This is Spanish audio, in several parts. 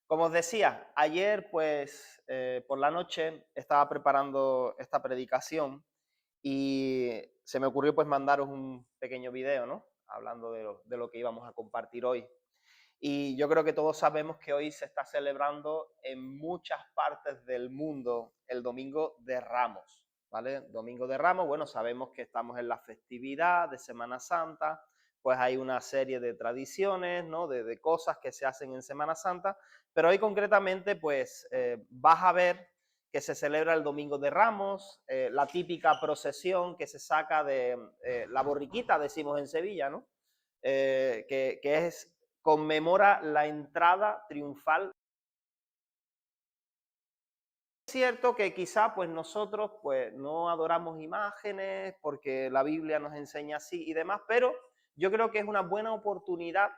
Como os decía, ayer pues por la noche estaba preparando esta predicación y se me ocurrió pues mandaros un pequeño video, ¿no? Hablando de lo que íbamos a compartir hoy. Y yo creo que todos sabemos que hoy se está celebrando en muchas partes del mundo el Domingo de Ramos, ¿vale? Domingo de Ramos, bueno, sabemos que estamos en la festividad de Semana Santa, pues hay una serie de tradiciones, ¿no? De cosas que se hacen en Semana Santa, pero hoy concretamente, pues vas a ver que se celebra el Domingo de Ramos, la típica procesión que se saca de la borriquita, decimos en Sevilla, ¿no? Que es conmemora la entrada triunfal. Es cierto que quizá pues nosotros pues no adoramos imágenes porque la Biblia nos enseña así y demás, pero yo creo que es una buena oportunidad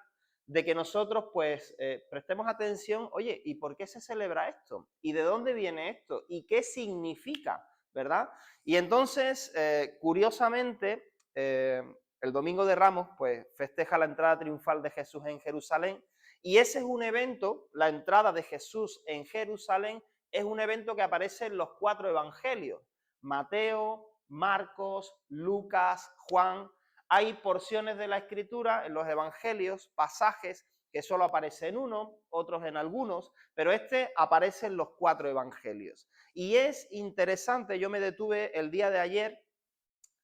de que nosotros pues prestemos atención, oye, ¿y por qué se celebra esto? ¿Y de dónde viene esto? ¿Y qué significa? ¿Verdad? Y entonces, curiosamente, el Domingo de Ramos pues festeja la entrada triunfal de Jesús en Jerusalén y ese es un evento, la entrada de Jesús en Jerusalén, es un evento que aparece en los 4 evangelios: Mateo, Marcos, Lucas, Juan. Hay porciones de la escritura en los evangelios, pasajes que solo aparecen en uno, otros en algunos, pero este aparece en los 4 evangelios. Y es interesante, yo me detuve el día de ayer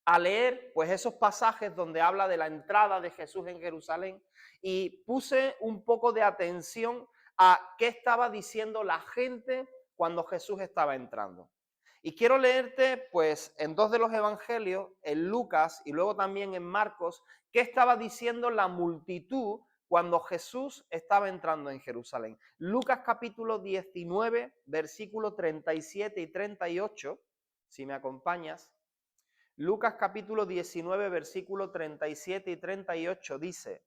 a leer pues esos pasajes donde habla de la entrada de Jesús en Jerusalén y puse un poco de atención a qué estaba diciendo la gente cuando Jesús estaba entrando. Y quiero leerte pues en 2 de los evangelios, en Lucas y luego también en Marcos, qué estaba diciendo la multitud cuando Jesús estaba entrando en Jerusalén. Lucas capítulo 19, versículos 37 y 38, si me acompañas. Lucas capítulo 19, versículo 37 y 38 dice: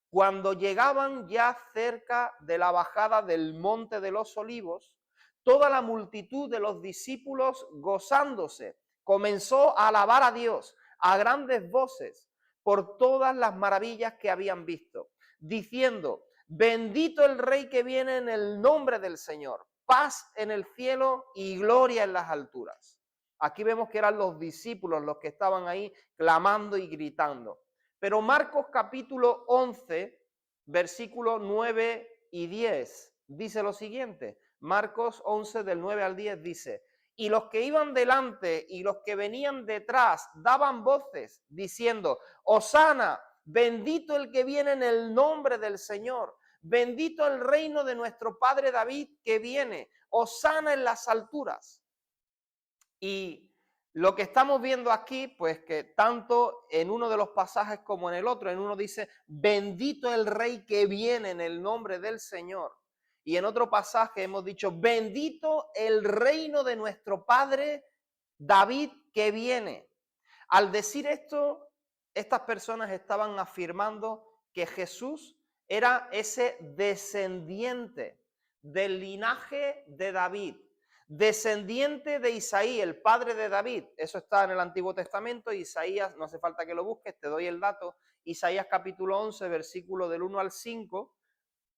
cuando llegaban ya cerca de la bajada del monte de los olivos, toda la multitud de los discípulos, gozándose, comenzó a alabar a Dios a grandes voces por todas las maravillas que habían visto, diciendo: bendito el Rey que viene en el nombre del Señor, paz en el cielo y gloria en las alturas. Aquí vemos que eran los discípulos los que estaban ahí clamando y gritando. Pero Marcos capítulo 11, versículos 9 y 10, dice lo siguiente. Marcos 11 del 9 al 10 dice: y los que iban delante y los que venían detrás daban voces diciendo: Hosana, bendito el que viene en el nombre del Señor, bendito el reino de nuestro padre David que viene, Hosana en las alturas. Y lo que estamos viendo aquí, pues que tanto en uno de los pasajes como en el otro, en uno dice: bendito el Rey que viene en el nombre del Señor. Y en otro pasaje hemos dicho: bendito el reino de nuestro Padre David que viene. Al decir esto, estas personas estaban afirmando que Jesús era ese descendiente del linaje de David, descendiente de Isaí, el padre de David. Eso está en el Antiguo Testamento. Isaías, no hace falta que lo busques, te doy el dato. Isaías capítulo 11, versículo del 1 al 5.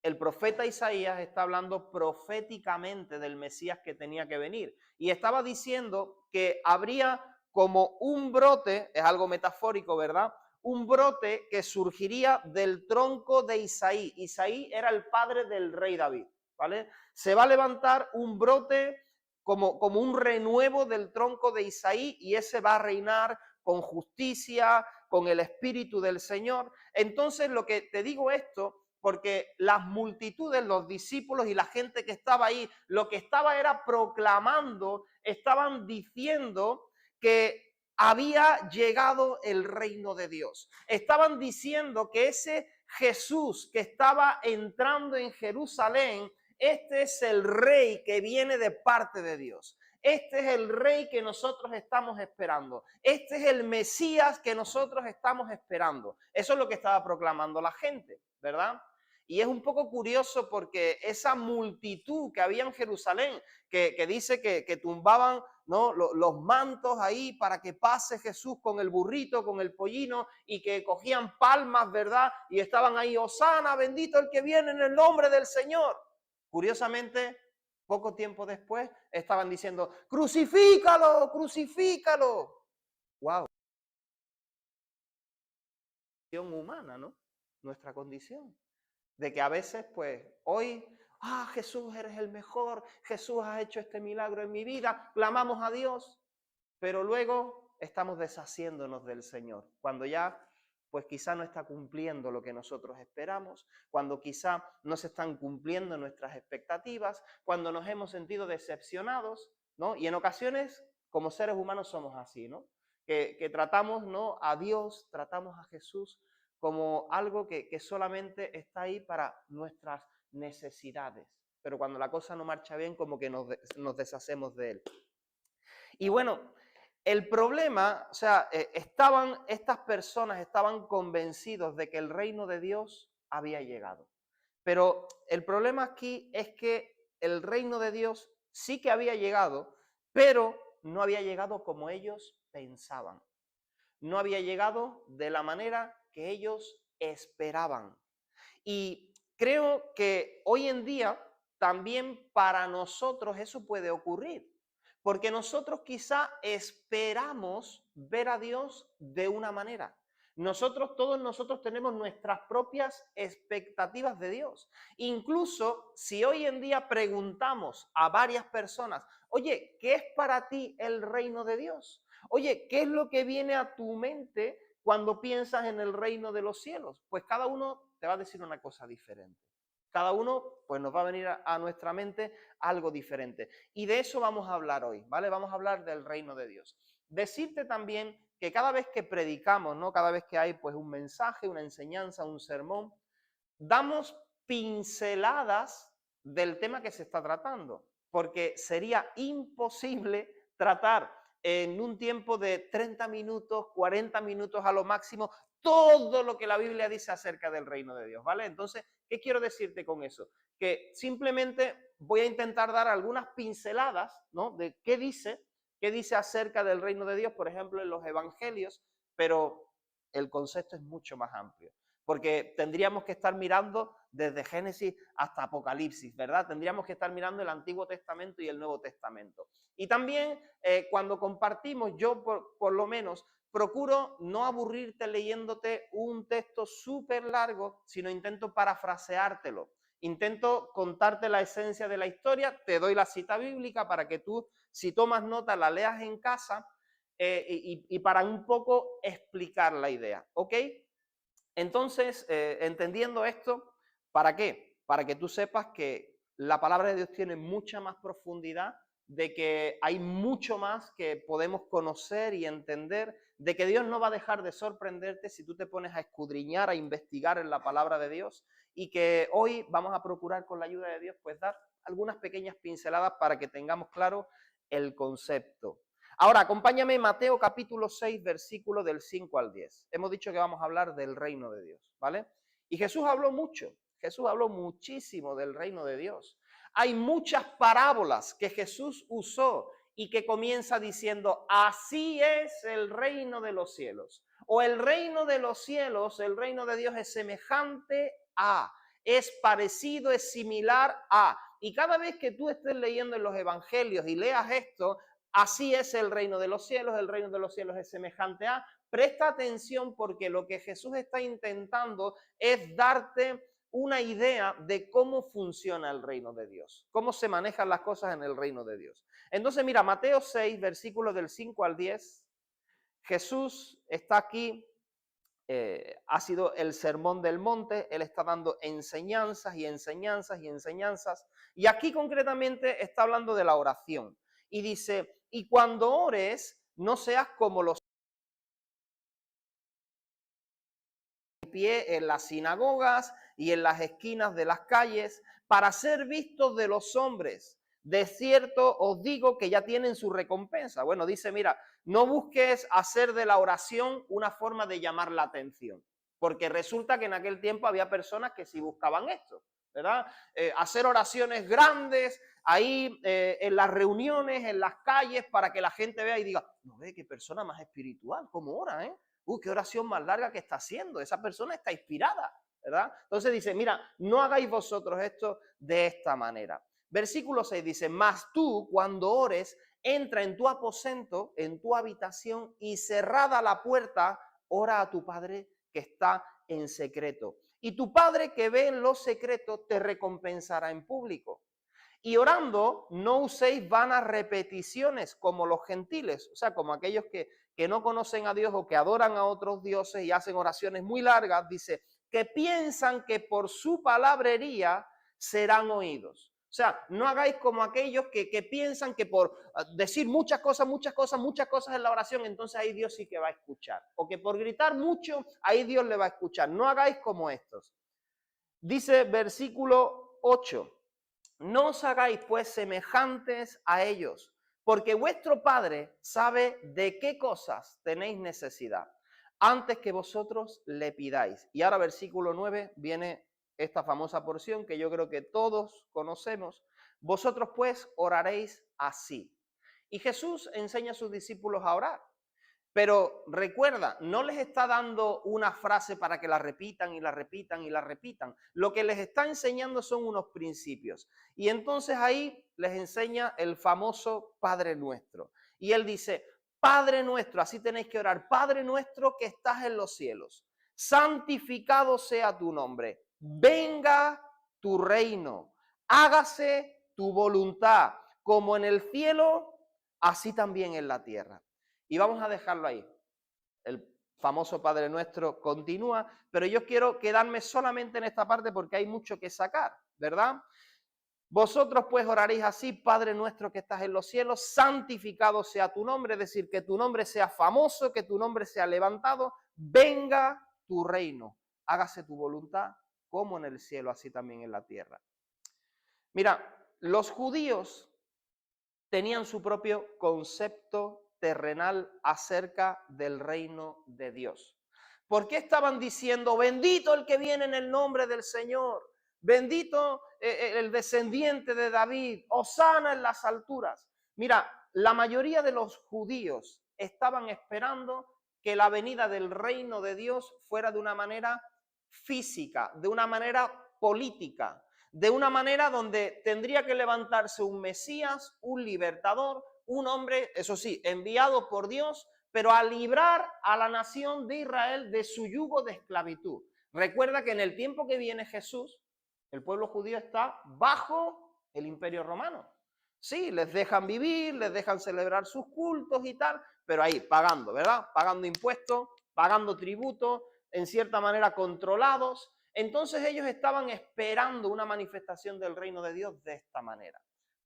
El profeta Isaías está hablando proféticamente del Mesías que tenía que venir. Y estaba diciendo que habría como un brote, es algo metafórico, ¿verdad? Un brote que surgiría del tronco de Isaí. Isaí era el padre del rey David, ¿vale? Se va a levantar un brote como un renuevo del tronco de Isaí y ese va a reinar con justicia, con el espíritu del Señor. Entonces, lo que te digo esto, porque las multitudes, los discípulos y la gente que estaba ahí, lo que estaba era proclamando, estaban diciendo que había llegado el reino de Dios. Estaban diciendo que ese Jesús que estaba entrando en Jerusalén, este es el rey que viene de parte de Dios. Este es el rey que nosotros estamos esperando. Este es el Mesías que nosotros estamos esperando. Eso es lo que estaba proclamando la gente, ¿verdad? Y es un poco curioso porque esa multitud que había en Jerusalén, que dice que tumbaban, ¿no?, los mantos ahí para que pase Jesús con el burrito, con el pollino, y que cogían palmas, ¿verdad? Y estaban ahí: Hosana, bendito el que viene en el nombre del Señor. Curiosamente, poco tiempo después estaban diciendo, crucifícalo, crucifícalo. ¡Wow! Humana, ¿no? Nuestra condición. De que a veces, pues, hoy, Jesús, eres el mejor, Jesús ha hecho este milagro en mi vida, clamamos a Dios, pero luego estamos deshaciéndonos del Señor, cuando ya, pues quizá no está cumpliendo lo que nosotros esperamos, cuando quizá no se están cumpliendo nuestras expectativas, cuando nos hemos sentido decepcionados, ¿no? Y en ocasiones, como seres humanos, somos así, ¿no? Que tratamos, ¿no?, a Dios, tratamos a Jesús como algo que solamente está ahí para nuestras necesidades. Pero cuando la cosa no marcha bien, como que nos deshacemos de él. Y bueno, el problema, o sea, estas personas estaban convencidos de que el reino de Dios había llegado. Pero el problema aquí es que el reino de Dios sí que había llegado, pero no había llegado como ellos pensaban. No había llegado de la manera que ellos esperaban. Y creo que hoy en día también para nosotros eso puede ocurrir, porque nosotros quizá esperamos ver a Dios de una manera. Todos nosotros tenemos nuestras propias expectativas de Dios. Incluso si hoy en día preguntamos a varias personas, oye, ¿qué es para ti el reino de Dios? Oye, ¿qué es lo que viene a tu mente cuando piensas en el reino de los cielos? Pues cada uno te va a decir una cosa diferente. Cada uno, pues nos va a venir a nuestra mente algo diferente. Y de eso vamos a hablar hoy, ¿vale? Vamos a hablar del reino de Dios. Decirte también que cada vez que predicamos, ¿no? Cada vez que hay pues un mensaje, una enseñanza, un sermón, damos pinceladas del tema que se está tratando, porque sería imposible tratar en un tiempo de 30 minutos, 40 minutos a lo máximo, todo lo que la Biblia dice acerca del reino de Dios, ¿vale? Entonces, ¿qué quiero decirte con eso? Que simplemente voy a intentar dar algunas pinceladas, ¿no?, de qué dice acerca del reino de Dios, por ejemplo, en los evangelios, pero el concepto es mucho más amplio, porque tendríamos que estar mirando desde Génesis hasta Apocalipsis, ¿verdad? Tendríamos que estar mirando el Antiguo Testamento y el Nuevo Testamento. Y también cuando compartimos, yo por lo menos procuro no aburrirte leyéndote un texto súper largo, sino intento parafraseártelo. Intento contarte la esencia de la historia, te doy la cita bíblica para que tú, si tomas nota, la leas en casa y para un poco explicar la idea, ¿ok? Entonces, entendiendo esto, ¿para qué? Para que tú sepas que la palabra de Dios tiene mucha más profundidad, de que hay mucho más que podemos conocer y entender, de que Dios no va a dejar de sorprenderte si tú te pones a escudriñar, a investigar en la palabra de Dios, y que hoy vamos a procurar con la ayuda de Dios pues dar algunas pequeñas pinceladas para que tengamos claro el concepto. Ahora, acompáñame en Mateo capítulo 6, versículo del 5 al 10. Hemos dicho que vamos a hablar del reino de Dios, ¿vale? Y Jesús habló muchísimo del reino de Dios. Hay muchas parábolas que Jesús usó y que comienza diciendo, así es el reino de los cielos. O el reino de los cielos, el reino de Dios es semejante a, es parecido, es similar a. Y cada vez que tú estés leyendo en los evangelios y leas esto, así es el reino de los cielos es semejante a. Presta atención porque lo que Jesús está intentando es darte una idea de cómo funciona el reino de Dios, cómo se manejan las cosas en el reino de Dios. Entonces, mira, Mateo 6, versículos del 5 al 10, Jesús está aquí, ha sido el sermón del monte, él está dando enseñanzas y enseñanzas y enseñanzas, y aquí concretamente está hablando de la oración. Y dice, y cuando ores, no seas como los pie en las sinagogas y en las esquinas de las calles, para ser vistos de los hombres. De cierto os digo que ya tienen su recompensa. Bueno, dice, mira, no busques hacer de la oración una forma de llamar la atención, porque resulta que en aquel tiempo había personas que sí buscaban esto, ¿verdad? Hacer oraciones grandes ahí en las reuniones, en las calles, para que la gente vea y diga, no ve qué persona más espiritual, cómo ora, ¿eh? Qué oración más larga que está haciendo, esa persona está inspirada. ¿verdad? Entonces dice, mira, no hagáis vosotros esto de esta manera. Versículo 6 dice, mas tú cuando ores, entra en tu aposento, en tu habitación y cerrada la puerta, ora a tu Padre que está en secreto. Y tu Padre que ve en lo secreto te recompensará en público. Y orando, no uséis vanas repeticiones como los gentiles, o sea, como aquellos que no conocen a Dios o que adoran a otros dioses y hacen oraciones muy largas, dice, que piensan que por su palabrería serán oídos. O sea, no hagáis como aquellos que piensan que por decir muchas cosas en la oración, entonces ahí Dios sí que va a escuchar. O que por gritar mucho, ahí Dios le va a escuchar. No hagáis como estos. Dice versículo 8. No os hagáis pues semejantes a ellos, porque vuestro Padre sabe de qué cosas tenéis necesidad, antes que vosotros le pidáis. Y ahora versículo 9 viene esta famosa porción que yo creo que todos conocemos. Vosotros pues oraréis así. Y Jesús enseña a sus discípulos a orar. Pero recuerda, no les está dando una frase para que la repitan y la repitan y la repitan. Lo que les está enseñando son unos principios. Y entonces ahí les enseña el famoso Padre Nuestro. Y él dice, Padre Nuestro, así tenéis que orar, Padre Nuestro que estás en los cielos, santificado sea tu nombre, venga tu reino, hágase tu voluntad, como en el cielo, así también en la tierra. Y vamos a dejarlo ahí. El famoso Padre Nuestro continúa, pero yo quiero quedarme solamente en esta parte porque hay mucho que sacar, ¿verdad? Vosotros pues oraréis así, Padre Nuestro que estás en los cielos, santificado sea tu nombre, es decir, que tu nombre sea famoso, que tu nombre sea levantado, venga tu reino, hágase tu voluntad como en el cielo, así también en la tierra. Mira, los judíos tenían su propio concepto terrenal acerca del reino de Dios. ¿Por qué estaban diciendo, bendito el que viene en el nombre del Señor? Bendito el descendiente de David, hosana en las alturas. Mira, la mayoría de los judíos estaban esperando que la venida del reino de Dios fuera de una manera física, de una manera política, de una manera donde tendría que levantarse un Mesías, un libertador, un hombre, eso sí, enviado por Dios, pero a librar a la nación de Israel de su yugo de esclavitud. Recuerda que en el tiempo que viene Jesús, el pueblo judío está bajo el imperio romano. Sí, les dejan vivir, les dejan celebrar sus cultos y tal, pero ahí pagando, ¿verdad? Pagando impuestos, pagando tributos, en cierta manera controlados. Entonces ellos estaban esperando una manifestación del reino de Dios de esta manera.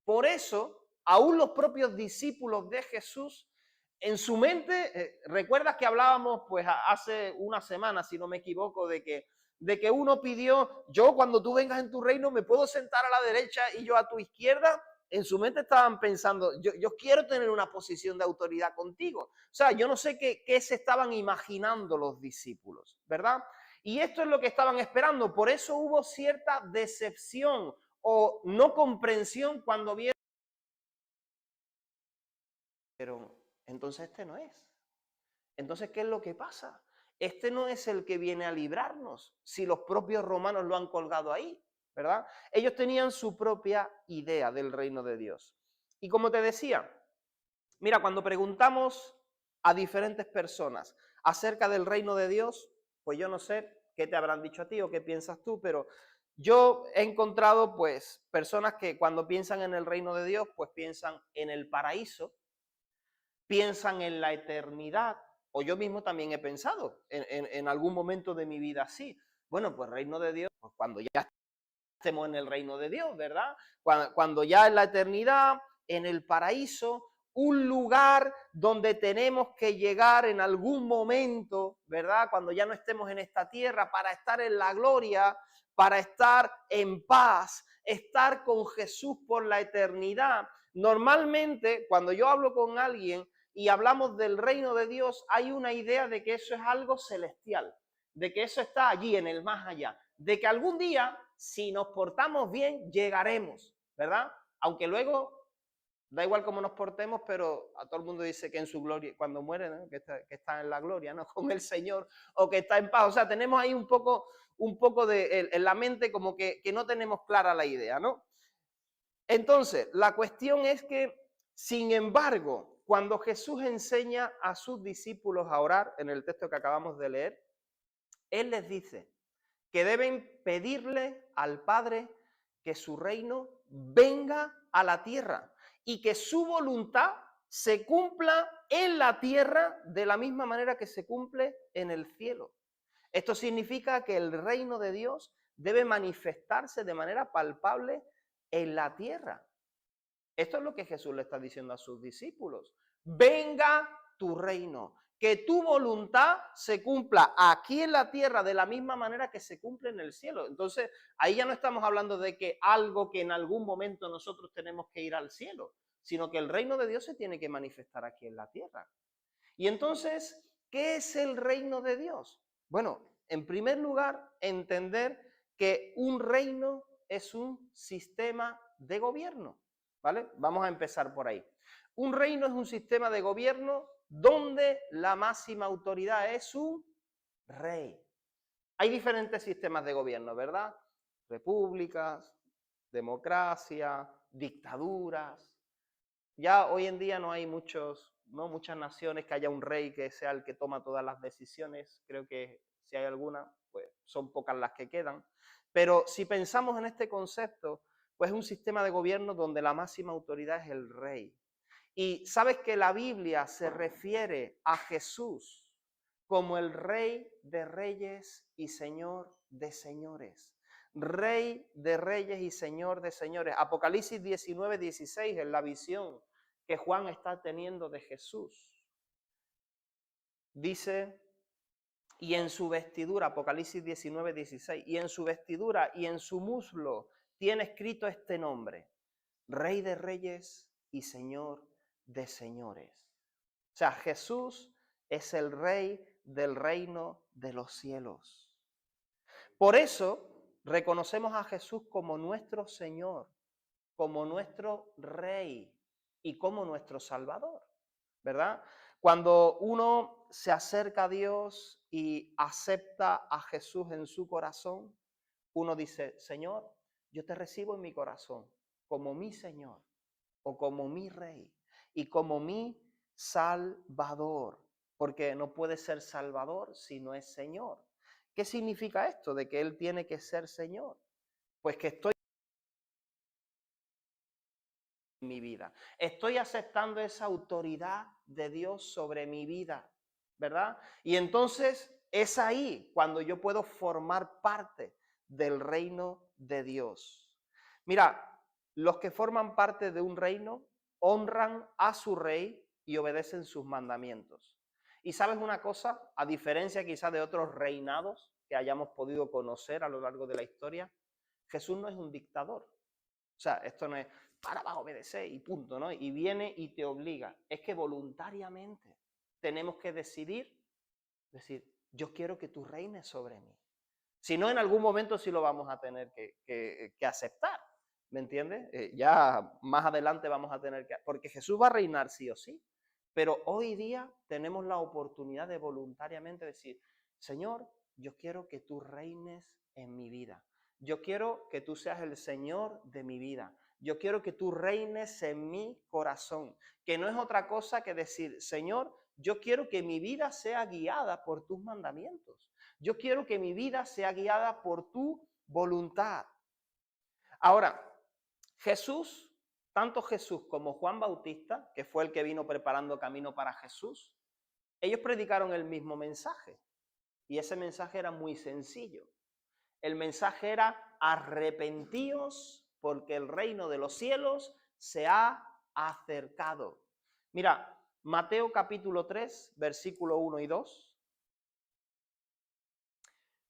Por eso, aún los propios discípulos de Jesús, en su mente, recuerdas que hablábamos pues hace una semana, si no me equivoco, de que uno pidió, yo cuando tú vengas en tu reino me puedo sentar a la derecha y yo a tu izquierda. En su mente estaban pensando, yo quiero tener una posición de autoridad contigo. O sea, yo no sé qué se estaban imaginando los discípulos, ¿verdad? Y esto es lo que estaban esperando. Por eso hubo cierta decepción o no comprensión cuando vieron. Entonces este no es. Entonces, ¿qué es lo que pasa? Este no es el que viene a librarnos, si los propios romanos lo han colgado ahí, ¿verdad? Ellos tenían su propia idea del reino de Dios. Y como te decía, mira, cuando preguntamos a diferentes personas acerca del reino de Dios, pues yo no sé qué te habrán dicho a ti o qué piensas tú, pero yo he encontrado pues personas que cuando piensan en el reino de Dios, pues piensan en el paraíso, piensan en la eternidad, o yo mismo también he pensado en algún momento de mi vida así. Bueno, pues reino de Dios, pues cuando ya estemos en el reino de Dios, ¿verdad? Cuando ya en la eternidad, en el paraíso, un lugar donde tenemos que llegar en algún momento, ¿verdad? Cuando ya no estemos en esta tierra, para estar en la gloria, para estar en paz, estar con Jesús por la eternidad. Normalmente, cuando yo hablo con alguien y hablamos del reino de Dios, hay una idea de que eso es algo celestial, de que eso está allí en el más allá, de que algún día, si nos portamos bien, llegaremos, ¿verdad? Aunque luego Da igual cómo nos portemos, pero a todo el mundo dice que en su gloria, cuando muere, ¿no? que está en la gloria, ¿no? Con el Señor, o que está en paz. O sea, tenemos ahí un poco de, en la mente como que no tenemos clara la idea, ¿no? Entonces, la cuestión es que, sin embargo, cuando Jesús enseña a sus discípulos a orar, en el texto que acabamos de leer, Él les dice que deben pedirle al Padre que su reino venga a la tierra y que su voluntad se cumpla en la tierra de la misma manera que se cumple en el cielo. Esto significa que el reino de Dios debe manifestarse de manera palpable en la tierra. Esto es lo que Jesús le está diciendo a sus discípulos. Venga tu reino, que tu voluntad se cumpla aquí en la tierra de la misma manera que se cumple en el cielo. Entonces, ahí ya no estamos hablando de que algo que en algún momento nosotros tenemos que ir al cielo, sino que el reino de Dios se tiene que manifestar aquí en la tierra. Y entonces, ¿qué es el reino de Dios? Bueno, en primer lugar, entender que un reino es un sistema de gobierno, ¿vale? Vamos a empezar por ahí. Un reino es un sistema de gobierno donde la máxima autoridad es un rey. Hay diferentes sistemas de gobierno, ¿verdad? Repúblicas, democracia, dictaduras. Ya hoy en día no hay muchas naciones que haya un rey que sea el que toma todas las decisiones. Creo que si hay alguna, pues son pocas las que quedan. Pero si pensamos en este concepto, pues es un sistema de gobierno donde la máxima autoridad es el rey. Y sabes que la Biblia se refiere a Jesús como el Rey de Reyes y Señor de Señores. Rey de Reyes y Señor de Señores. Apocalipsis 19:16 es la visión que Juan está teniendo de Jesús. Dice, y en su vestidura, Apocalipsis 19:16, y en su vestidura y en su muslo tiene escrito este nombre, Rey de Reyes y Señor de Señores. O sea, Jesús es el Rey del reino de los cielos. Por eso reconocemos a Jesús como nuestro Señor, como nuestro Rey y como nuestro Salvador, ¿verdad? Cuando uno se acerca a Dios y acepta a Jesús en su corazón, uno dice, Señor, yo te recibo en mi corazón como mi Señor o como mi Rey y como mi Salvador, porque no puede ser Salvador si no es Señor. ¿Qué significa esto de que Él tiene que ser Señor? Pues que estoy en mi vida. Estoy aceptando esa autoridad de Dios sobre mi vida, ¿verdad? Y entonces es ahí cuando yo puedo formar parte del reino de Dios. Mira, los que forman parte de un reino honran a su rey y obedecen sus mandamientos. Y sabes una cosa, a diferencia quizás de otros reinados que hayamos podido conocer a lo largo de la historia, Jesús no es un dictador. O sea, esto no es, ahora vas a obedecer y punto, ¿no? Y viene y te obliga. Es que voluntariamente tenemos que decir, yo quiero que tú reines sobre mí. Si no, en algún momento sí lo vamos a tener que aceptar, ¿me entiendes? Ya más adelante vamos a tener que, porque Jesús va a reinar sí o sí, pero hoy día tenemos la oportunidad de voluntariamente decir, Señor, yo quiero que tú reines en mi vida. Yo quiero que tú seas el Señor de mi vida. Yo quiero que tú reines en mi corazón, que no es otra cosa que decir, Señor, yo quiero que mi vida sea guiada por tus mandamientos. Yo quiero que mi vida sea guiada por tu voluntad. Ahora, Jesús, tanto Jesús como Juan Bautista, que fue el que vino preparando camino para Jesús, ellos predicaron el mismo mensaje. Y ese mensaje era muy sencillo. El mensaje era arrepentíos porque el reino de los cielos se ha acercado. Mira, Mateo capítulo 3, versículo 1 y 2.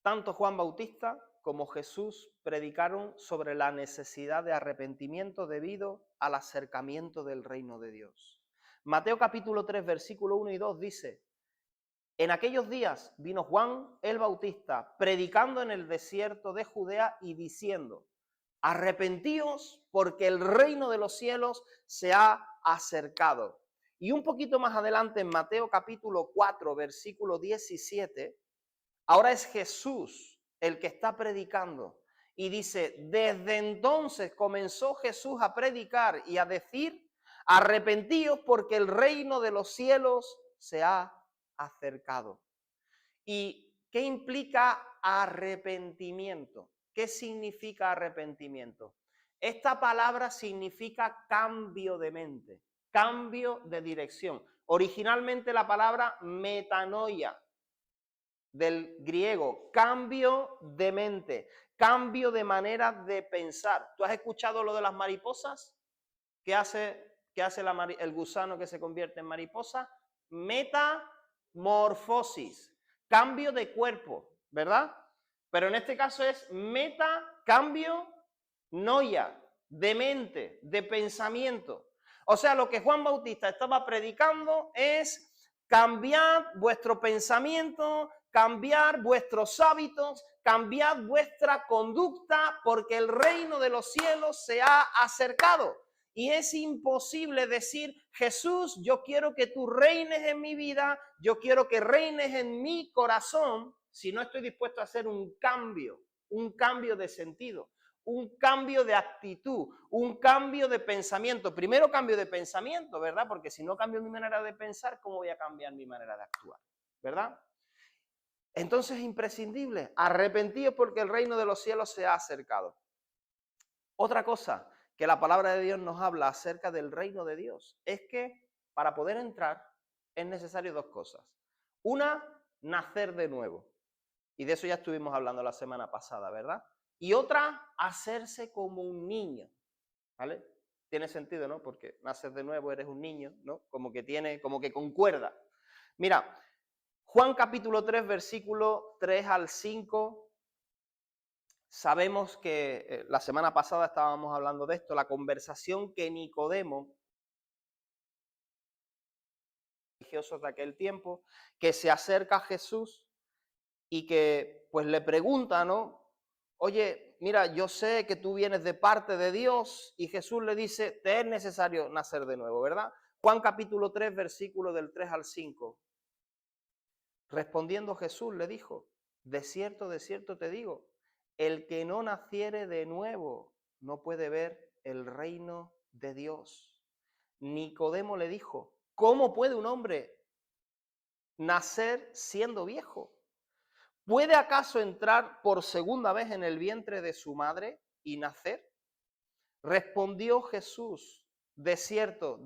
Tanto Juan Bautista como Jesús predicaron sobre la necesidad de arrepentimiento debido al acercamiento del reino de Dios. Mateo capítulo 3, versículo 1 y 2 dice, en aquellos días vino Juan el Bautista predicando en el desierto de Judea y diciendo, Arrepentíos porque el reino de los cielos se ha acercado. Y un poquito más adelante en Mateo capítulo 4, versículo 17, ahora es Jesús el que está predicando. Y dice, desde entonces comenzó Jesús a predicar y a decir, arrepentíos porque el reino de los cielos se ha acercado. ¿Y qué implica arrepentimiento? ¿Qué significa arrepentimiento? Esta palabra significa cambio de mente, cambio de dirección. Originalmente la palabra metanoia, del griego, cambio de mente, cambio de manera de pensar. ¿Tú has escuchado lo de las mariposas? ¿Qué hace el gusano que se convierte en mariposa? Metamorfosis, cambio de cuerpo, ¿verdad? Pero en este caso es cambio, noia, de mente, de pensamiento. O sea, lo que Juan Bautista estaba predicando es cambiar vuestro pensamiento, cambiar vuestros hábitos, cambiad vuestra conducta, porque el reino de los cielos se ha acercado. Y es imposible decir, Jesús, yo quiero que tú reines en mi vida, yo quiero que reines en mi corazón, si no estoy dispuesto a hacer un cambio de sentido, un cambio de actitud, un cambio de pensamiento. Primero cambio de pensamiento, ¿verdad? Porque si no cambio mi manera de pensar, ¿cómo voy a cambiar mi manera de actuar? ¿Verdad? Entonces es imprescindible, arrepentidos porque el reino de los cielos se ha acercado. Otra cosa que la palabra de Dios nos habla acerca del reino de Dios es que para poder entrar es necesario dos cosas. Una, nacer de nuevo. Y de eso ya estuvimos hablando la semana pasada, ¿verdad? Y otra, hacerse como un niño, ¿vale? Tiene sentido, ¿no? Porque nacer de nuevo, eres un niño, ¿no? Como que concuerda. Mira, Juan capítulo 3, versículo 3 al 5, sabemos que la semana pasada estábamos hablando de esto, la conversación que Nicodemo, religiosos de aquel tiempo, que se acerca a Jesús y que pues le pregunta, ¿no? Oye, mira, yo sé que tú vienes de parte de Dios, y Jesús le dice, te es necesario nacer de nuevo, ¿verdad? Juan capítulo 3, versículo del 3 al 5. Respondiendo Jesús le dijo, de cierto te digo, el que no naciere de nuevo no puede ver el reino de Dios. Nicodemo le dijo, ¿cómo puede un hombre nacer siendo viejo? ¿Puede acaso entrar por segunda vez en el vientre de su madre y nacer? Respondió Jesús, de cierto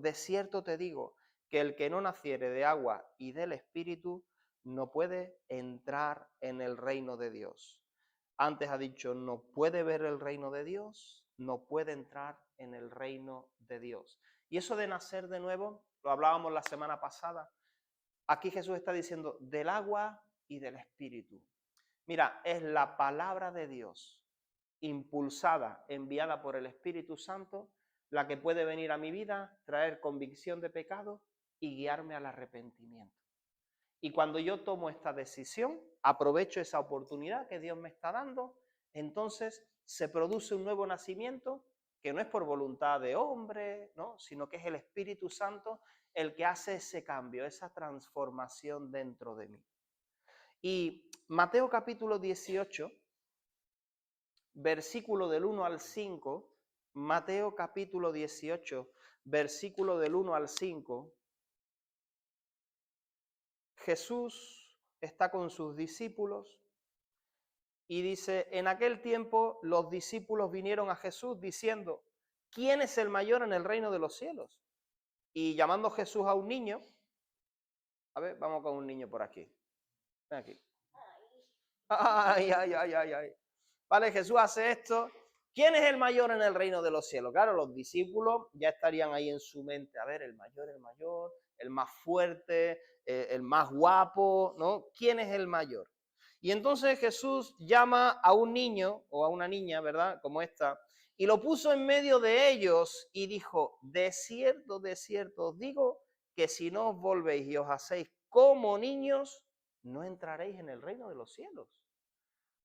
te digo, que el que no naciere de agua y del Espíritu no puede entrar en el reino de Dios. Antes ha dicho, no puede ver el reino de Dios, no puede entrar en el reino de Dios. Y eso de nacer de nuevo, lo hablábamos la semana pasada. Aquí Jesús está diciendo del agua y del Espíritu. Mira, es la palabra de Dios, impulsada, enviada por el Espíritu Santo, la que puede venir a mi vida, traer convicción de pecado y guiarme al arrepentimiento. Y cuando yo tomo esta decisión, aprovecho esa oportunidad que Dios me está dando, entonces se produce un nuevo nacimiento que no es por voluntad de hombre, ¿no? Sino que es el Espíritu Santo el que hace ese cambio, esa transformación dentro de mí. Y Mateo capítulo 18, versículo del 1 al 5, Mateo capítulo 18, versículo del 1 al 5, Jesús está con sus discípulos y dice, en aquel tiempo los discípulos vinieron a Jesús diciendo, ¿quién es el mayor en el reino de los cielos? Y llamando Jesús a un niño, a ver, vamos con un niño por aquí, ven aquí. Ay. Vale, Jesús hace esto. ¿Quién es el mayor en el reino de los cielos? Claro, los discípulos ya estarían ahí en su mente. A ver, el mayor, el más fuerte, el más guapo, ¿no? ¿Quién es el mayor? Y entonces Jesús llama a un niño o a una niña, ¿verdad? Como esta, y lo puso en medio de ellos y dijo, de cierto os digo que si no os volvéis y os hacéis como niños, no entraréis en el reino de los cielos.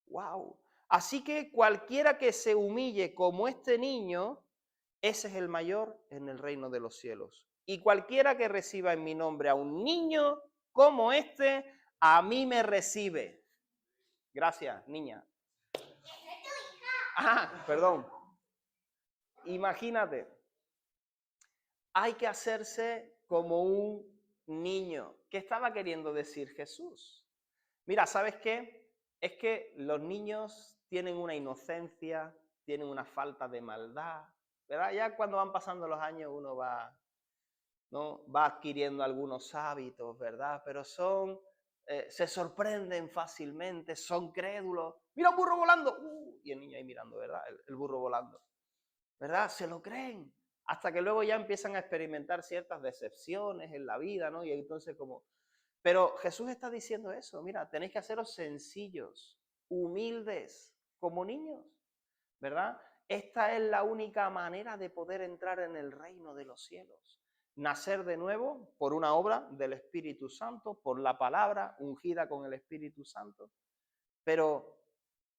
¡Wow! Así que cualquiera que se humille como este niño, ese es el mayor en el reino de los cielos. Y cualquiera que reciba en mi nombre a un niño como este, a mí me recibe. Gracias, niña. Ah, perdón. Imagínate, hay que hacerse como un niño. ¿Qué estaba queriendo decir Jesús? Mira, ¿sabes qué? Es que los niños tienen una inocencia, tienen una falta de maldad, ¿verdad? Ya cuando van pasando los años uno va, ¿no? Va adquiriendo algunos hábitos, ¿verdad? Pero se sorprenden fácilmente, son crédulos. ¡Mira un burro volando! Y el niño ahí mirando, ¿verdad? El burro volando, ¿verdad? Se lo creen. Hasta que luego ya empiezan a experimentar ciertas decepciones en la vida, ¿no? Y entonces como... Pero Jesús está diciendo eso, mira, tenéis que haceros sencillos, humildes, como niños, ¿verdad? Esta es la única manera de poder entrar en el reino de los cielos. Nacer de nuevo por una obra del Espíritu Santo, por la palabra ungida con el Espíritu Santo, pero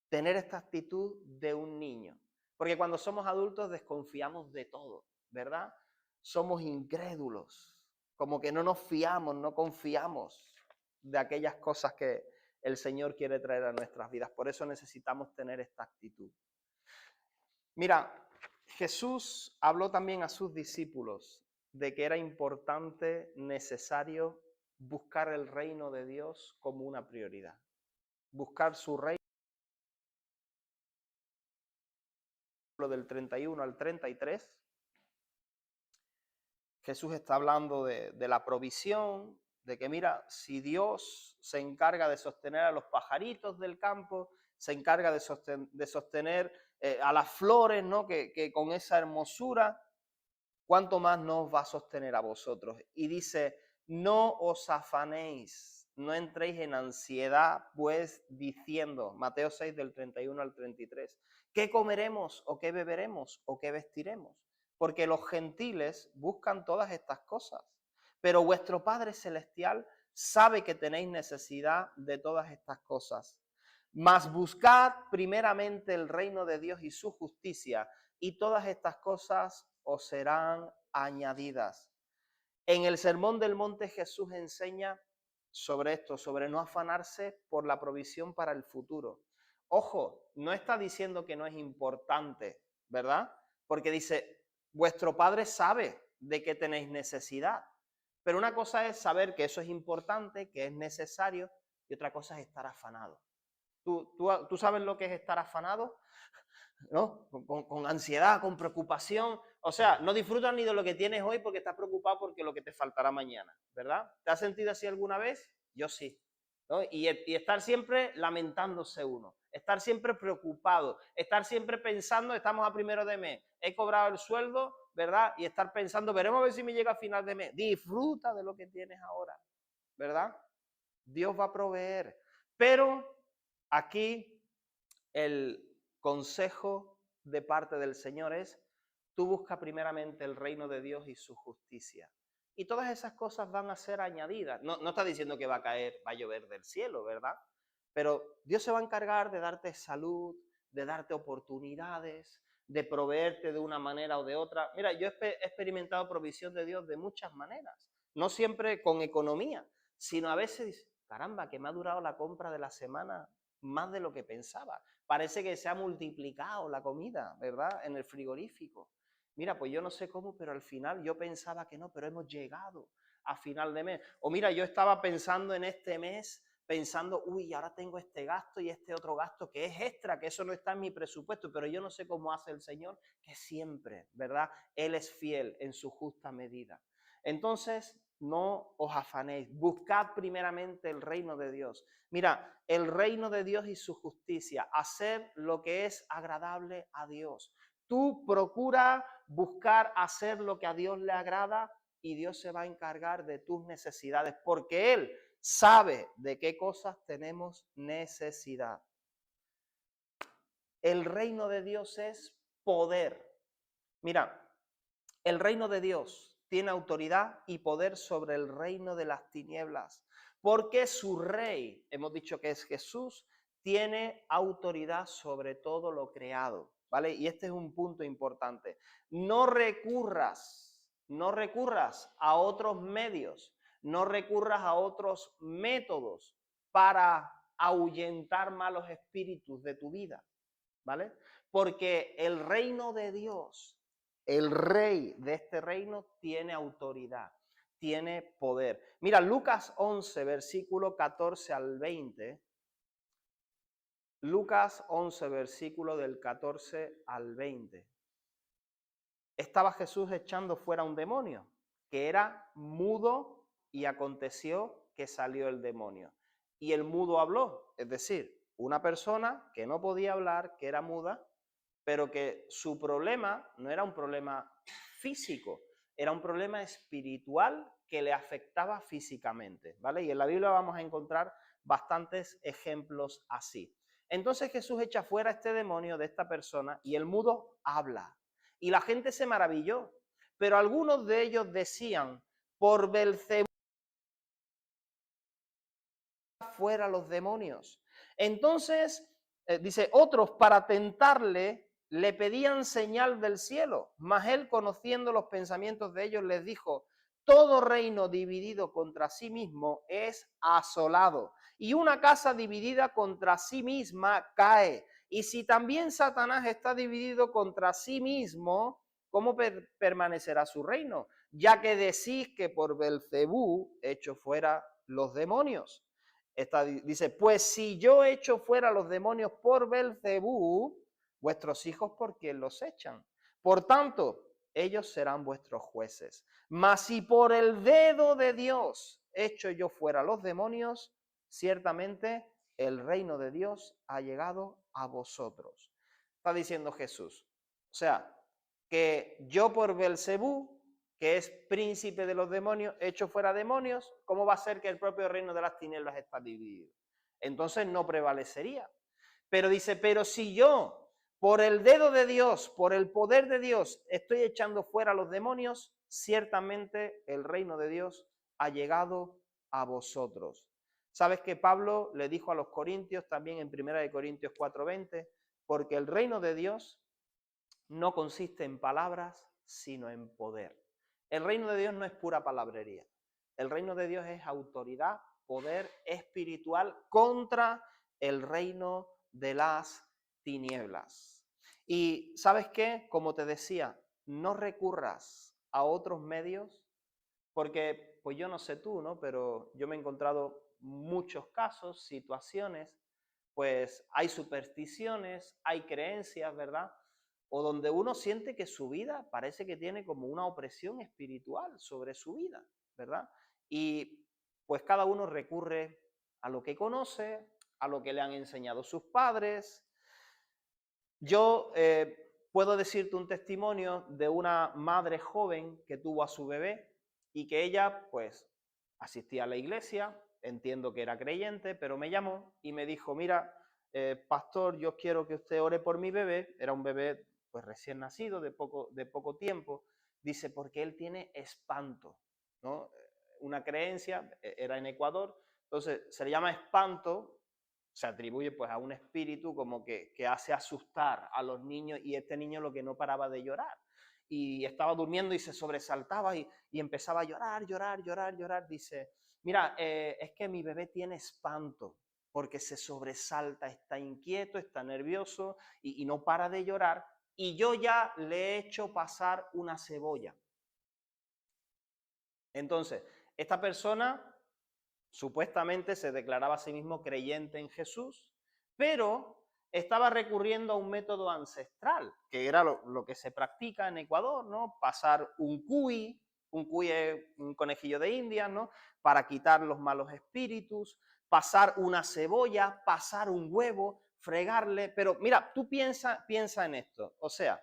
tener esta actitud de un niño. Porque cuando somos adultos desconfiamos de todo, ¿verdad? Somos incrédulos, como que no nos fiamos, no confiamos de aquellas cosas que el Señor quiere traer a nuestras vidas. Por eso necesitamos tener esta actitud. Mira, Jesús habló también a sus discípulos de que era importante, necesario, buscar el reino de Dios como una prioridad. Buscar su reino. Del 31 al 33, Jesús está hablando de la provisión, de que mira, si Dios se encarga de sostener a los pajaritos del campo, se encarga de sostener a las flores, ¿no? Que con esa hermosura, ¿cuánto más nos va a sostener a vosotros? Y dice, no os afanéis, no entréis en ansiedad, pues diciendo, Mateo 6 del 31 al 33, ¿qué comeremos o qué beberemos o qué vestiremos? Porque los gentiles buscan todas estas cosas, pero vuestro Padre Celestial sabe que tenéis necesidad de todas estas cosas. Mas buscad primeramente el reino de Dios y su justicia, y todas estas cosas os serán añadidas. En el Sermón del Monte Jesús enseña sobre esto, sobre no afanarse por la provisión para el futuro. Ojo, no está diciendo que no es importante, ¿verdad? Porque dice, vuestro Padre sabe de qué tenéis necesidad. Pero una cosa es saber que eso es importante, que es necesario, y otra cosa es estar afanado. ¿Tú sabes lo que es estar afanado? ¿No? Con ansiedad, con preocupación. O sea, no disfrutas ni de lo que tienes hoy porque estás preocupado porque lo que te faltará mañana, ¿verdad? ¿Te has sentido así alguna vez? Yo sí. ¿No? Y estar siempre lamentándose uno, estar siempre preocupado, estar siempre pensando, estamos a primero de mes, he cobrado el sueldo, ¿verdad? Y estar pensando, veremos a ver si me llega a final de mes. Disfruta de lo que tienes ahora, ¿verdad? Dios va a proveer. Pero aquí el consejo de parte del Señor es, tú busca primeramente el reino de Dios y su justicia. Y todas esas cosas van a ser añadidas. No está diciendo que va a caer, va a llover del cielo, ¿verdad? Pero Dios se va a encargar de darte salud, de darte oportunidades, de proveerte de una manera o de otra. Mira, yo he experimentado provisión de Dios de muchas maneras. No siempre con economía, sino a veces, caramba, que me ha durado la compra de la semana más de lo que pensaba. Parece que se ha multiplicado la comida, ¿verdad? En el frigorífico. Mira, pues yo no sé cómo, pero al final yo pensaba que no, pero hemos llegado a final de mes. O mira, yo estaba pensando en este mes, pensando, uy, ahora tengo este gasto y este otro gasto que es extra, que eso no está en mi presupuesto, pero yo no sé cómo hace el Señor, que siempre, ¿verdad? Él es fiel en su justa medida. Entonces, no os afanéis, buscad primeramente el reino de Dios. Mira, el reino de Dios y su justicia, hacer lo que es agradable a Dios. Tú procura buscar hacer lo que a Dios le agrada y Dios se va a encargar de tus necesidades, porque Él sabe de qué cosas tenemos necesidad. El reino de Dios es poder. Mira, el reino de Dios tiene autoridad y poder sobre el reino de las tinieblas, porque su rey, hemos dicho que es Jesús, tiene autoridad sobre todo lo creado, ¿vale? Y este es un punto importante. No recurras a otros medios, no recurras a otros métodos para ahuyentar malos espíritus de tu vida, ¿vale? Porque el reino de Dios, el rey de este reino tiene autoridad, tiene poder. Mira, Lucas 11, versículo 14 al 20. Lucas 11, versículo del 14 al 20. Estaba Jesús echando fuera un demonio, que era mudo, y aconteció que salió el demonio. Y el mudo habló, es decir, una persona que no podía hablar, que era muda, pero que su problema no era un problema físico, era un problema espiritual que le afectaba físicamente, ¿vale? Y en la Biblia vamos a encontrar bastantes ejemplos así. Entonces Jesús echa fuera este demonio de esta persona y el mudo habla. Y la gente se maravilló, pero algunos de ellos decían, por Belcebú fuera los demonios. Entonces, dice, otros para tentarle le pedían señal del cielo, mas él, conociendo los pensamientos de ellos, les dijo, todo reino dividido contra sí mismo es asolado, y una casa dividida contra sí misma cae. Y si también Satanás está dividido contra sí mismo, ¿cómo permanecerá su reino? Ya que decís que por Belcebú echo fuera los demonios. Dice, pues si yo echo fuera los demonios por Belcebú, vuestros hijos por quién los echan. Por tanto, ellos serán vuestros jueces. Mas si por el dedo de Dios echo yo fuera los demonios, ciertamente el reino de Dios ha llegado a vosotros. Está diciendo Jesús. O sea, que yo por Belcebú, que es príncipe de los demonios, hecho fuera demonios, ¿cómo va a ser que el propio reino de las tinieblas está dividido? Entonces no prevalecería. Pero dice, pero si yo, por el dedo de Dios, por el poder de Dios, estoy echando fuera a los demonios, ciertamente el reino de Dios ha llegado a vosotros. ¿Sabes que Pablo le dijo a los corintios también en 1 Corintios 4:20? Porque el reino de Dios no consiste en palabras, sino en poder. El reino de Dios no es pura palabrería. El reino de Dios es autoridad, poder espiritual contra el reino de las tinieblas. Y ¿sabes qué? Como te decía, no recurras a otros medios, porque pues yo no sé tú, ¿no? Pero yo me he encontrado muchos casos, situaciones, pues hay supersticiones, hay creencias, ¿verdad? O donde uno siente que su vida parece que tiene como una opresión espiritual sobre su vida, ¿verdad? Y pues cada uno recurre a lo que conoce, a lo que le han enseñado sus padres. Yo puedo decirte un testimonio de una madre joven que tuvo a su bebé y que ella pues asistía a la iglesia, entiendo que era creyente, pero me llamó y me dijo, mira, pastor, yo quiero que usted ore por mi bebé. Era un bebé pues recién nacido, de poco tiempo. Dice, porque él tiene espanto, ¿no? Una creencia, era en Ecuador, entonces se le llama espanto, se atribuye pues a un espíritu como que hace asustar a los niños, y este niño lo que no paraba de llorar. Y estaba durmiendo y se sobresaltaba y empezaba a llorar. Dice, mira, es que mi bebé tiene espanto porque se sobresalta, está inquieto, está nervioso y no para de llorar, y yo ya le he hecho pasar una cebolla. Entonces, esta persona supuestamente se declaraba a sí mismo creyente en Jesús, pero estaba recurriendo a un método ancestral, que era lo que se practica en Ecuador, ¿no? Pasar un cuy es un conejillo de Indias, ¿no? Para quitar los malos espíritus, pasar una cebolla, pasar un huevo, fregarle. Pero mira, tú piensa en esto. O sea,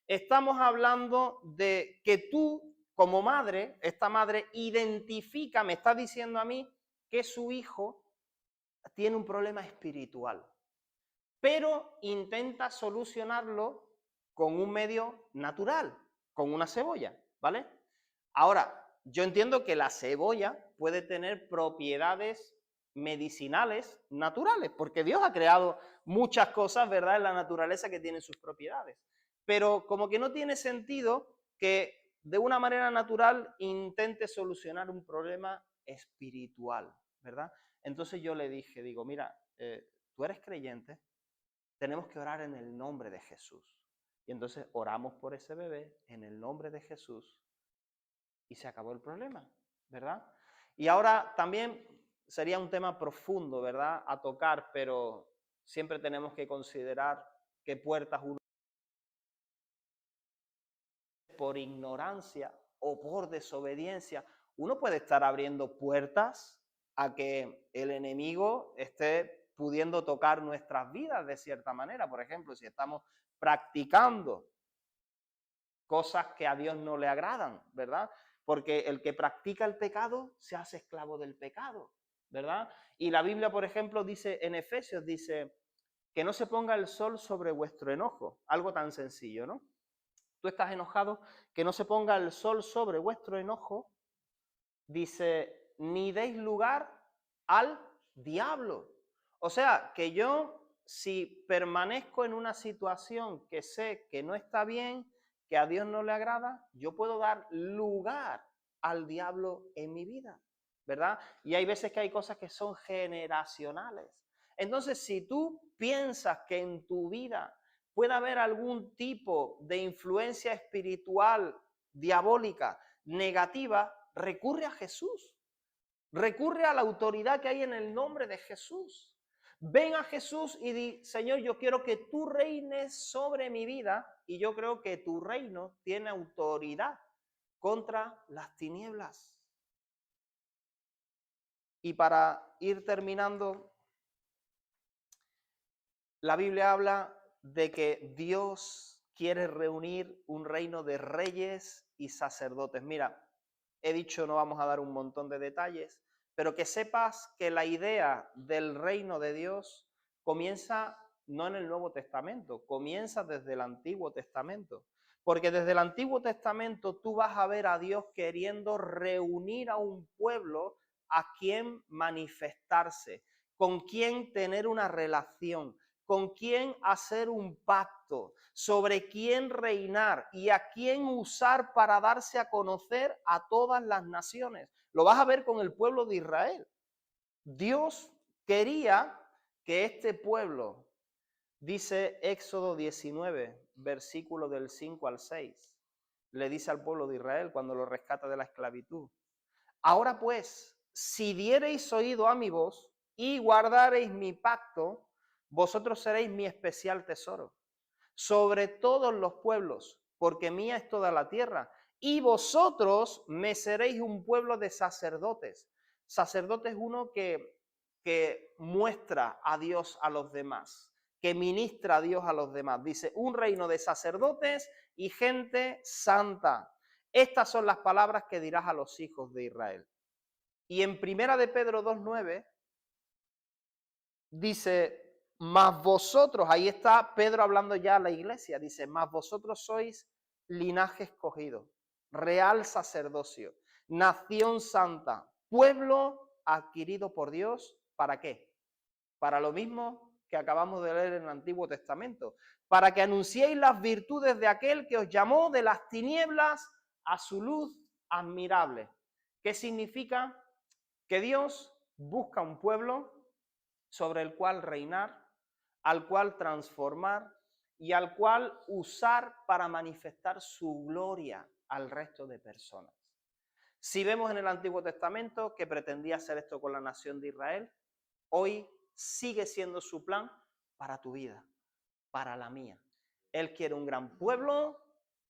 estamos hablando de que tú, como madre, esta madre identifica, me está diciendo a mí, que su hijo tiene un problema espiritual, pero intenta solucionarlo con un medio natural, con una cebolla, ¿vale? Ahora, yo entiendo que la cebolla puede tener propiedades medicinales naturales, porque Dios ha creado muchas cosas, ¿verdad?, en la naturaleza que tienen sus propiedades. Pero como que no tiene sentido que de una manera natural intente solucionar un problema espiritual, ¿verdad? Entonces yo le dije, digo, mira, tú eres creyente, tenemos que orar en el nombre de Jesús. Y entonces oramos por ese bebé en el nombre de Jesús y se acabó el problema, ¿verdad? Y ahora también sería un tema profundo, ¿verdad?, a tocar, pero siempre tenemos que considerar qué puertas uno por ignorancia o por desobediencia, uno puede estar abriendo puertas a que el enemigo esté pudiendo tocar nuestras vidas de cierta manera. Por ejemplo, si estamos practicando cosas que a Dios no le agradan, ¿verdad? Porque el que practica el pecado se hace esclavo del pecado, ¿verdad? Y la Biblia, por ejemplo, dice en Efesios, dice que no se ponga el sol sobre vuestro enojo, algo tan sencillo, ¿no? Tú estás enojado, que no se ponga el sol sobre vuestro enojo, dice, ni deis lugar al diablo. O sea, que yo, si permanezco en una situación que sé que no está bien, que a Dios no le agrada, yo puedo dar lugar al diablo en mi vida, ¿verdad? Y hay veces que hay cosas que son generacionales. Entonces, si tú piensas que en tu vida puede haber algún tipo de influencia espiritual diabólica negativa, recurre a Jesús. Recurre a la autoridad que hay en el nombre de Jesús. Ven a Jesús y di, Señor, yo quiero que tú reines sobre mi vida y yo creo que tu reino tiene autoridad contra las tinieblas. Y para ir terminando, la Biblia habla de que Dios quiere reunir un reino de reyes y sacerdotes. Mira, he dicho no vamos a dar un montón de detalles, pero que sepas que la idea del reino de Dios comienza no en el Nuevo Testamento, comienza desde el Antiguo Testamento. Porque desde el Antiguo Testamento tú vas a ver a Dios queriendo reunir a un pueblo a quien manifestarse, con quien tener una relación, con quién hacer un pacto, sobre quién reinar y a quién usar para darse a conocer a todas las naciones. Lo vas a ver con el pueblo de Israel. Dios quería que este pueblo, dice Éxodo 19, versículo del 5 al 6, le dice al pueblo de Israel cuando lo rescata de la esclavitud. Ahora pues, si diereis oído a mi voz y guardareis mi pacto, vosotros seréis mi especial tesoro sobre todos los pueblos, porque mía es toda la tierra. Y vosotros me seréis un pueblo de sacerdotes. Sacerdote es uno que muestra a Dios a los demás, que ministra a Dios a los demás. Dice, un reino de sacerdotes y gente santa. Estas son las palabras que dirás a los hijos de Israel. Y en Primera de Pedro 2:9 dice, mas vosotros, ahí está Pedro hablando ya a la iglesia, dice, mas vosotros sois linaje escogido, real sacerdocio, nación santa, pueblo adquirido por Dios, ¿para qué? Para lo mismo que acabamos de leer en el Antiguo Testamento, para que anunciéis las virtudes de aquel que os llamó de las tinieblas a su luz admirable. ¿Qué significa? Que Dios busca un pueblo sobre el cual reinar, al cual transformar y al cual usar para manifestar su gloria al resto de personas. Si vemos en el Antiguo Testamento que pretendía hacer esto con la nación de Israel, hoy sigue siendo su plan para tu vida, para la mía. Él quiere un gran pueblo,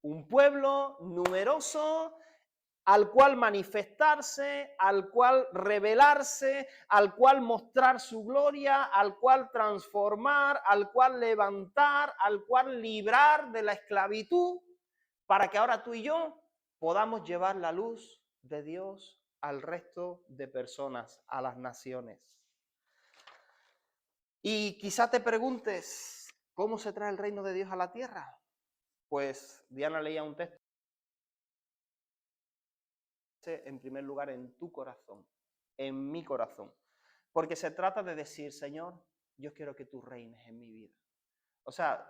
un pueblo numeroso, al cual manifestarse, al cual revelarse, al cual mostrar su gloria, al cual transformar, al cual levantar, al cual librar de la esclavitud, para que ahora tú y yo podamos llevar la luz de Dios al resto de personas, a las naciones. Y quizá te preguntes, ¿cómo se trae el reino de Dios a la tierra? Pues Diana leía un texto. En primer lugar en tu corazón, en mi corazón. Porque se trata de decir, Señor, yo quiero que tú reines en mi vida. O sea,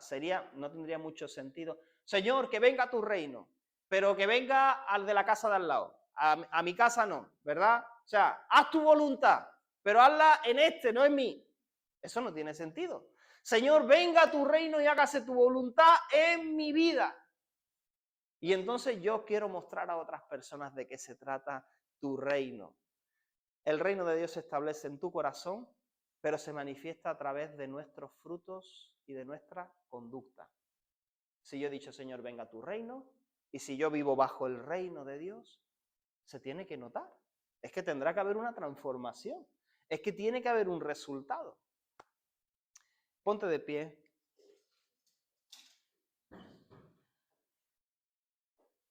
no tendría mucho sentido. Señor, que venga tu reino, pero que venga al de la casa de al lado. A mi casa no, ¿verdad? O sea, haz tu voluntad, pero hazla en este, no en mí. Eso no tiene sentido. Señor, venga tu reino y hágase tu voluntad en mi vida. Y entonces yo quiero mostrar a otras personas de qué se trata tu reino. El reino de Dios se establece en tu corazón, pero se manifiesta a través de nuestros frutos y de nuestra conducta. Si yo he dicho, Señor, venga tu reino, y si yo vivo bajo el reino de Dios, se tiene que notar. Es que tendrá que haber una transformación. Es que tiene que haber un resultado. Ponte de pie.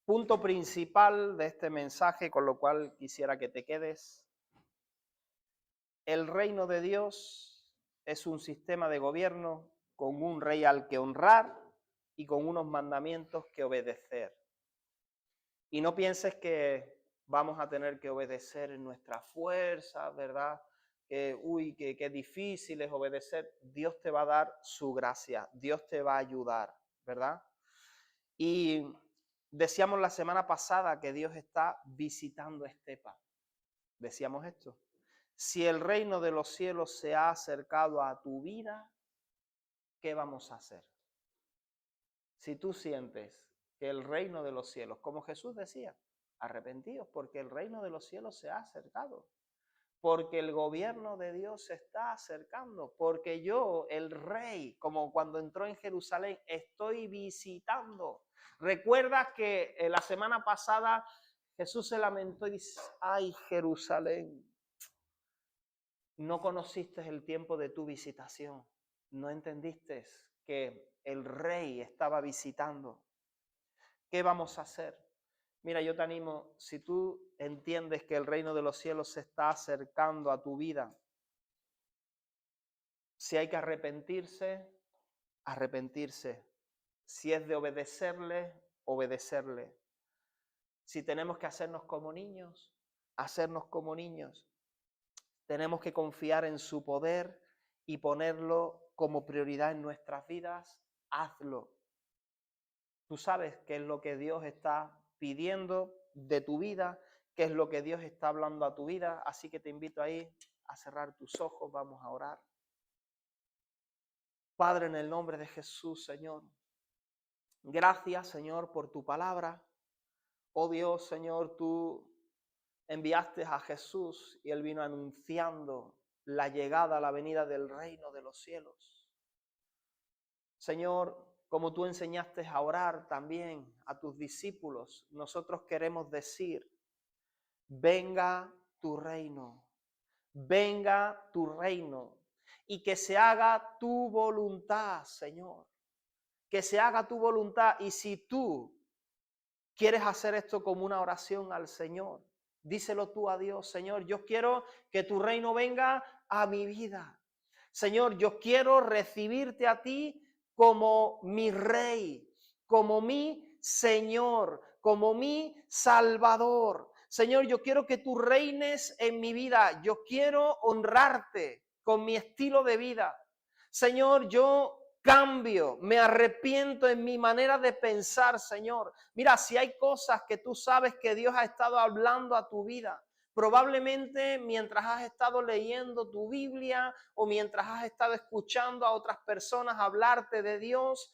Punto principal de este mensaje, con lo cual quisiera que te quedes. El reino de Dios es un sistema de gobierno con un rey al que honrar y con unos mandamientos que obedecer. Y no pienses que vamos a tener que obedecer en nuestra fuerza, ¿verdad? Que difícil es obedecer. Dios te va a dar su gracia, Dios te va a ayudar, ¿verdad? Y decíamos la semana pasada que Dios está visitando Estepa. Decíamos esto. Si el reino de los cielos se ha acercado a tu vida, ¿qué vamos a hacer? Si tú sientes que el reino de los cielos, como Jesús decía, arrepentíos porque el reino de los cielos se ha acercado, porque el gobierno de Dios se está acercando, porque yo, el rey, como cuando entró en Jerusalén, estoy visitando. Recuerdas que la semana pasada Jesús se lamentó y dice, ay Jerusalén, no conociste el tiempo de tu visitación, no entendiste que el rey estaba visitando. ¿Qué vamos a hacer? Mira, yo te animo, si tú entiendes que el reino de los cielos se está acercando a tu vida, si hay que arrepentirse, arrepentirse. Si es de obedecerle, obedecerle. Si tenemos que hacernos como niños, hacernos como niños. Tenemos que confiar en su poder y ponerlo como prioridad en nuestras vidas, hazlo. Tú sabes qué es lo que Dios está pidiendo de tu vida, qué es lo que Dios está hablando a tu vida, así que te invito ahí a cerrar tus ojos, vamos a orar. Padre, en el nombre de Jesús, Señor, gracias, Señor, por tu palabra. Oh Dios, Señor, tú enviaste a Jesús y Él vino anunciando la llegada, la venida del reino de los cielos. Señor, como tú enseñaste a orar también a tus discípulos, nosotros queremos decir, venga tu reino, venga tu reino, y que se haga tu voluntad, Señor, que se haga tu voluntad. Y si tú quieres hacer esto como una oración al Señor, díselo tú a Dios, Señor, yo quiero que tu reino venga a mi vida. Señor, yo quiero recibirte a ti como mi rey, como mi Señor, como mi Salvador. Señor, yo quiero que tú reines en mi vida. Yo quiero honrarte con mi estilo de vida. Señor, yo cambio, me arrepiento en mi manera de pensar, Señor. Mira, si hay cosas que tú sabes que Dios ha estado hablando a tu vida, probablemente mientras has estado leyendo tu Biblia o mientras has estado escuchando a otras personas hablarte de Dios,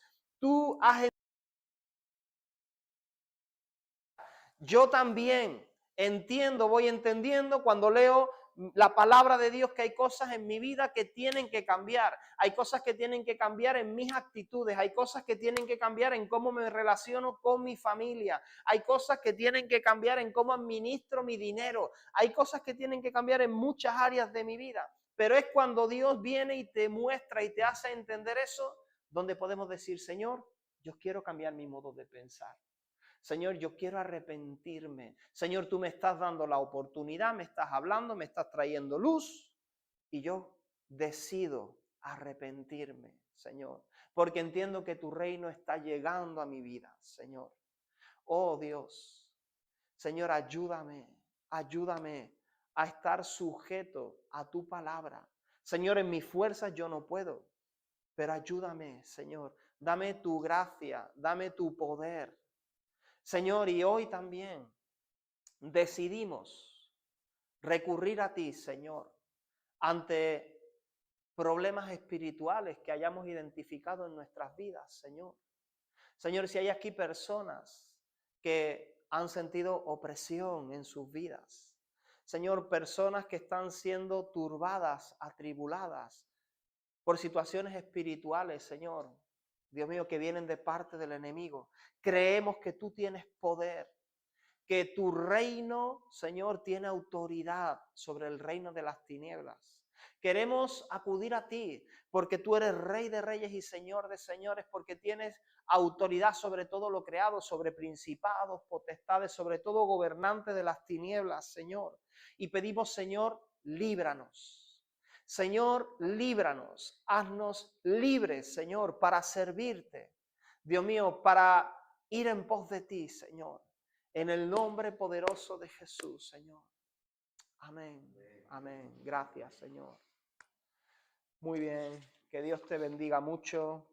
yo también voy entendiendo cuando leo la palabra de Dios que hay cosas en mi vida que tienen que cambiar. Hay cosas que tienen que cambiar en mis actitudes. Hay cosas que tienen que cambiar en cómo me relaciono con mi familia. Hay cosas que tienen que cambiar en cómo administro mi dinero. Hay cosas que tienen que cambiar en muchas áreas de mi vida. Pero es cuando Dios viene y te muestra y te hace entender eso, donde podemos decir, Señor, yo quiero cambiar mi modo de pensar. Señor, yo quiero arrepentirme. Señor, tú me estás dando la oportunidad, me estás hablando, me estás trayendo luz y yo decido arrepentirme, Señor, porque entiendo que tu reino está llegando a mi vida, Señor. Oh Dios, Señor, ayúdame a estar sujeto a tu palabra. Señor, en mis fuerzas yo no puedo, pero ayúdame, Señor. Dame tu gracia, dame tu poder. Señor, y hoy también decidimos recurrir a ti, Señor, ante problemas espirituales que hayamos identificado en nuestras vidas, Señor. Señor, si hay aquí personas que han sentido opresión en sus vidas, Señor, personas que están siendo turbadas, atribuladas por situaciones espirituales, Señor, Dios mío, que vienen de parte del enemigo, creemos que tú tienes poder, que tu reino, Señor, tiene autoridad sobre el reino de las tinieblas. Queremos acudir a ti porque tú eres Rey de reyes y Señor de señores, porque tienes autoridad sobre todo lo creado, sobre principados, potestades, sobre todo gobernantes de las tinieblas, Señor. Y pedimos, Señor, líbranos. Señor, líbranos, haznos libres, Señor, para servirte. Dios mío, para ir en pos de ti, Señor. En el nombre poderoso de Jesús, Señor. Amén. Amén. Gracias, Señor. Muy bien. Que Dios te bendiga mucho.